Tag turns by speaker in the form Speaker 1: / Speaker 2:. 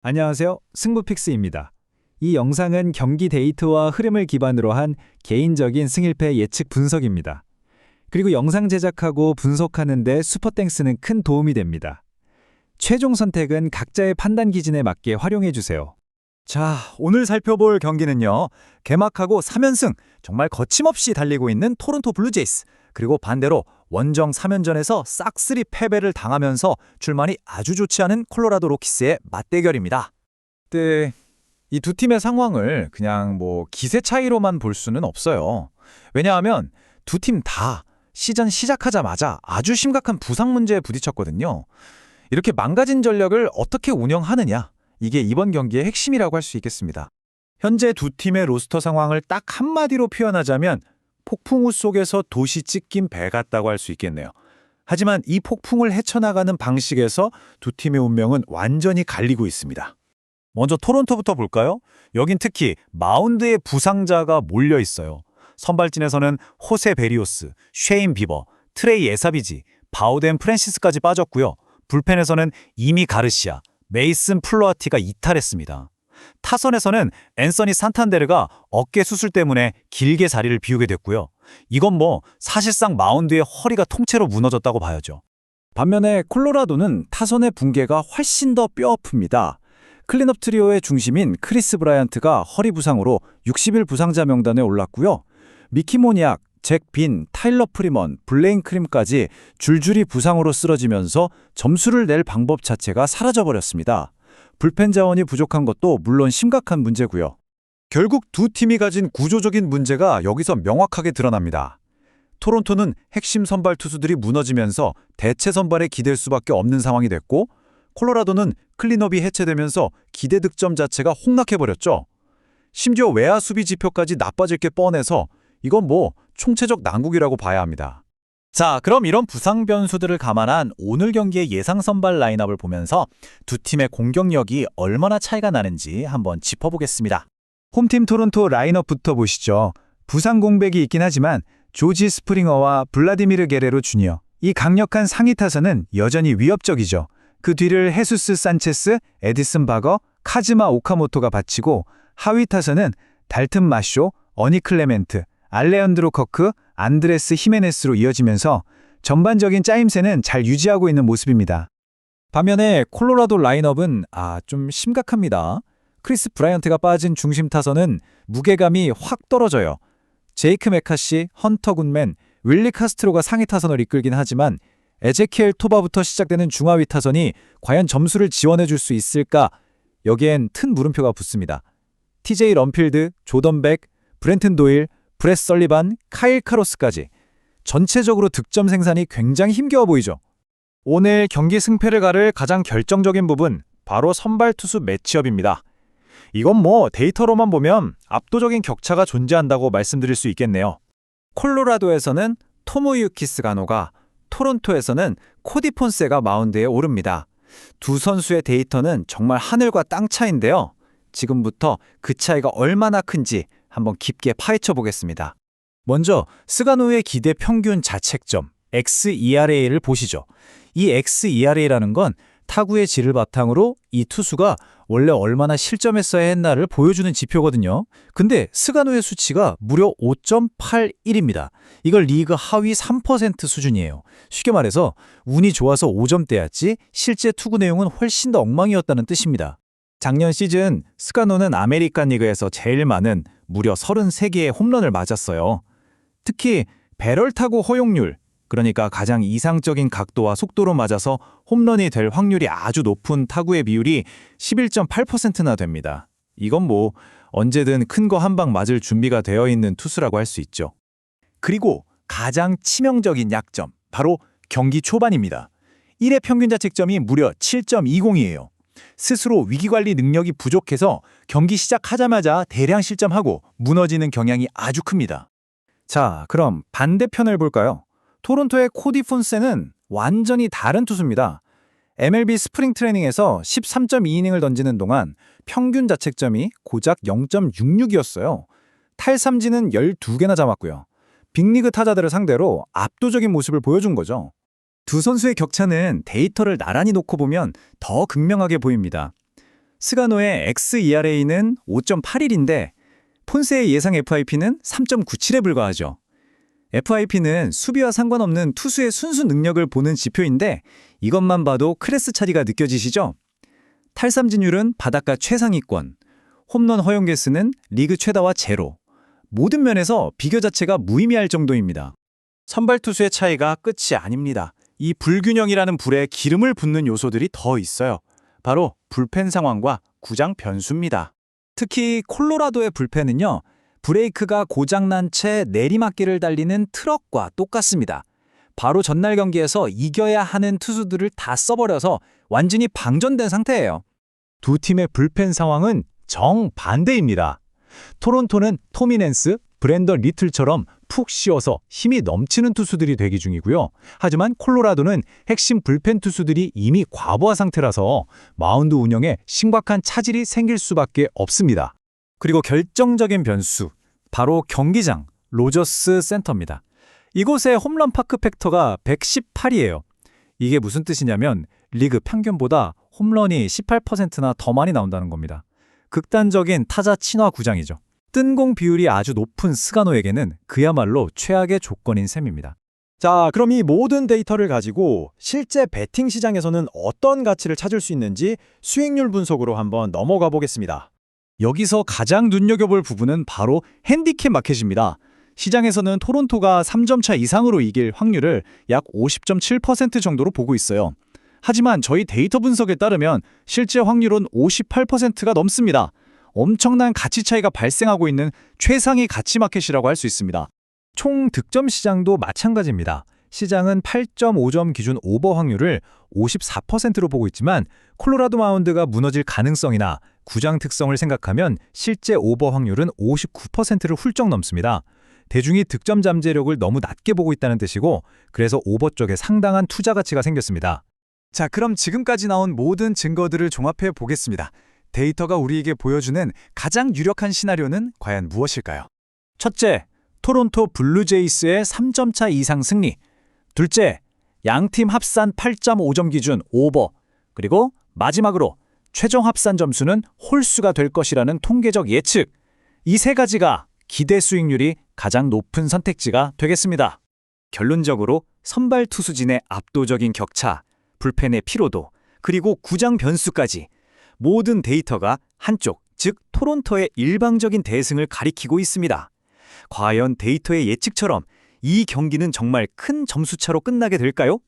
Speaker 1: 안녕하세요. 승부픽스입니다. 이 영상은 경기 데이터와 흐름을 기반으로 한 개인적인 승일패 예측 분석입니다. 그리고 영상 제작하고 분석하는 데 슈퍼땡스는 큰 도움이 됩니다. 최종 선택은 각자의 판단 기준에 맞게 활용해 주세요.
Speaker 2: 자, 오늘 살펴볼 경기는요. 개막하고 3연승, 정말 거침없이 달리고 있는 토론토 블루제이스, 그리고 반대로 원정 3연전에서 싹쓸이 패배를 당하면서 출발이 아주 좋지 않은 콜로라도 로키스의 맞대결입니다. 네, 이 두 팀의 상황을 그냥 기세 차이로만 볼 수는 없어요. 왜냐하면 두 팀 다 시즌 시작하자마자 아주 심각한 부상 문제에 부딪혔거든요. 이렇게 망가진 전력을 어떻게 운영하느냐, 이게 이번 경기의 핵심이라고 할 수 있겠습니다. 현재 두 팀의 로스터 상황을 딱 한마디로 표현하자면 폭풍우 속에서 도시 찢긴 배 같다고 할 수 있겠네요. 하지만 이 폭풍을 헤쳐나가는 방식에서 두 팀의 운명은 완전히 갈리고 있습니다. 먼저 토론토부터 볼까요? 여긴 특히 마운드에 부상자가 몰려 있어요. 선발진에서는 호세 베리오스, 쉐인 비버, 트레이 에사비지, 바우덴 프랜시스까지 빠졌고요. 불펜에서는 이미 가르시아, 메이슨 플로아티가 이탈했습니다. 타선에서는 앤서니 산탄데르가 어깨 수술 때문에 길게 자리를 비우게 됐고요. 이건 사실상 마운드의 허리가 통째로 무너졌다고 봐야죠. 반면에 콜로라도는 타선의 붕괴가 훨씬 더 뼈아픕니다. 클린업 트리오의 중심인 크리스 브라이언트가 허리 부상으로 60일 부상자 명단에 올랐고요. 미키 모니악, 잭 빈, 타일러 프리먼, 블레인 크림까지 줄줄이 부상으로 쓰러지면서 점수를 낼 방법 자체가 사라져버렸습니다. 불펜 자원이 부족한 것도 물론 심각한 문제고요. 결국 두 팀이 가진 구조적인 문제가 여기서 명확하게 드러납니다. 토론토는 핵심 선발 투수들이 무너지면서 대체 선발에 기댈 수밖에 없는 상황이 됐고, 콜로라도는 클린업이 해체되면서 기대 득점 자체가 홍락해버렸죠. 심지어 외야 수비 지표까지 나빠질 게 뻔해서 이건 총체적 난국이라고 봐야 합니다. 자, 그럼 이런 부상 변수들을 감안한 오늘 경기의 예상 선발 라인업을 보면서 두 팀의 공격력이 얼마나 차이가 나는지 한번 짚어보겠습니다. 홈팀 토론토 라인업부터 보시죠. 부상 공백이 있긴 하지만 조지 스프링어와 블라디미르 게레로 주니어, 이 강력한 상위 타선은 여전히 위협적이죠. 그 뒤를 헤수스 산체스, 에디슨 바거, 카즈마 오카모토가 바치고, 하위 타선은 달튼 마쇼, 어니 클레멘트, 알레언드로 커크, 안드레스 히메네스로 이어지면서 전반적인 짜임새는 잘 유지하고 있는 모습입니다. 반면에 콜로라도 라인업은 좀 심각합니다. 크리스 브라이언트가 빠진 중심 타선은 무게감이 확 떨어져요. 제이크 메카시, 헌터 굿맨, 윌리 카스트로가 상위 타선을 이끌긴 하지만 에제키엘 토바부터 시작되는 중하위 타선이 과연 점수를 지원해줄 수 있을까? 여기엔 큰 물음표가 붙습니다. TJ 럼필드, 조던 백, 브렌튼 도일, 브렛 설리반, 카일 카로스까지 전체적으로 득점 생산이 굉장히 힘겨워 보이죠. 오늘 경기 승패를 가를 가장 결정적인 부분, 바로 선발 투수 매치업입니다. 이건 데이터로만 보면 압도적인 격차가 존재한다고 말씀드릴 수 있겠네요. 콜로라도에서는 토모유키 스가노가, 토론토에서는 코디 폰세가 마운드에 오릅니다. 두 선수의 데이터는 정말 하늘과 땅 차이인데요. 지금부터 그 차이가 얼마나 큰지 한번 깊게 파헤쳐 보겠습니다. 먼저 스가노의 기대 평균 자책점 xERA를 보시죠. 이 xERA라는 건 타구의 질을 바탕으로 이 투수가 원래 얼마나 실점했어야 했나를 보여주는 지표거든요. 근데 스가노의 수치가 무려 5.81입니다. 이걸 리그 하위 3% 수준이에요. 쉽게 말해서 운이 좋아서 5점대였지 실제 투구 내용은 훨씬 더 엉망이었다는 뜻입니다. 작년 시즌 스가노는 아메리칸 리그에서 제일 많은 무려 33개의 홈런을 맞았어요. 특히 배럴 타구 허용률, 그러니까 가장 이상적인 각도와 속도로 맞아서 홈런이 될 확률이 아주 높은 타구의 비율이 11.8%나 됩니다. 이건 언제든 큰 거 한 방 맞을 준비가 되어 있는 투수라고 할 수 있죠. 그리고 가장 치명적인 약점, 바로 경기 초반입니다. 1회 평균 자책점이 무려 7.20이에요. 스스로 위기관리 능력이 부족해서 경기 시작하자마자 대량 실점하고 무너지는 경향이 아주 큽니다. 자, 그럼 반대편을 볼까요? 토론토의 코디 폰세는 완전히 다른 투수입니다. MLB 스프링 트레이닝에서 13.2이닝을 던지는 동안 평균 자책점이 고작 0.66이었어요. 탈삼진은 12개나 잡았고요. 빅리그 타자들을 상대로 압도적인 모습을 보여준 거죠. 두 선수의 격차는 데이터를 나란히 놓고 보면 더 극명하게 보입니다. 스가노의 xERA는 5.81인데 폰세의 예상 FIP는 3.97에 불과하죠. FIP는 수비와 상관없는 투수의 순수 능력을 보는 지표인데 이것만 봐도 클래스 차이가 느껴지시죠? 탈삼진율은 바닷가 최상위권, 홈런 허용 개수는 리그 최다와 제로. 모든 면에서 비교 자체가 무의미할 정도입니다.
Speaker 3: 선발 투수의 차이가 끝이 아닙니다. 이 불균형이라는 불에 기름을 붓는 요소들이 더 있어요. 바로 불펜 상황과 구장 변수입니다.
Speaker 2: 특히 콜로라도의 불펜은요, 브레이크가 고장난 채 내리막길을 달리는 트럭과 똑같습니다. 바로 전날 경기에서 이겨야 하는 투수들을 다 써버려서 완전히 방전된 상태예요.
Speaker 4: 두 팀의 불펜 상황은 정반대입니다. 토론토는 토미 낸스, 브랜더 리틀처럼 푹 쉬어서 힘이 넘치는 투수들이 대기 중이고요. 하지만 콜로라도는 핵심 불펜 투수들이 이미 과부하 상태라서 마운드 운영에 심각한 차질이 생길 수밖에 없습니다.
Speaker 2: 그리고 결정적인 변수, 바로 경기장, 로저스 센터입니다. 이곳의 홈런 파크 팩터가 118이에요. 이게 무슨 뜻이냐면 리그 평균보다 홈런이 18%나 더 많이 나온다는 겁니다. 극단적인 타자 친화 구장이죠. 뜬공 비율이 아주 높은 스가노에게는 그야말로 최악의 조건인 셈입니다.
Speaker 5: 자, 그럼 이 모든 데이터를 가지고 실제 베팅 시장에서는 어떤 가치를 찾을 수 있는지 수익률 분석으로 한번 넘어가 보겠습니다.
Speaker 2: 여기서 가장 눈여겨볼 부분은 바로 핸디캡 마켓입니다. 시장에서는 토론토가 3점 차 이상으로 이길 확률을 약 50.7% 정도로 보고 있어요. 하지만 저희 데이터 분석에 따르면 실제 확률은 58%가 넘습니다. 엄청난 가치 차이가 발생하고 있는 최상위 가치 마켓이라고 할 수 있습니다.
Speaker 1: 총 득점 시장도 마찬가지입니다. 시장은 8.5점 기준 오버 확률을 54%로 보고 있지만 콜로라도 마운드가 무너질 가능성이나 구장 특성을 생각하면 실제 오버 확률은 59%를 훌쩍 넘습니다. 대중이 득점 잠재력을 너무 낮게 보고 있다는 뜻이고, 그래서 오버 쪽에 상당한 투자 가치가 생겼습니다.
Speaker 2: 자, 그럼 지금까지 나온 모든 증거들을 종합해 보겠습니다. 데이터가 우리에게 보여주는 가장 유력한 시나리오는 과연 무엇일까요? 첫째, 토론토 블루제이스의 3점 차 이상 승리. 둘째, 양팀 합산 8.5점 기준 오버. 그리고 마지막으로 최종 합산 점수는 홀수가 될 것이라는 통계적 예측. 이 세 가지가 기대 수익률이 가장 높은 선택지가 되겠습니다. 결론적으로 선발 투수진의 압도적인 격차, 불펜의 피로도, 그리고 구장 변수까지 모든 데이터가 한쪽, 즉 토론토의 일방적인 대승을 가리키고 있습니다. 과연 데이터의 예측처럼 이 경기는 정말 큰 점수차로 끝나게 될까요?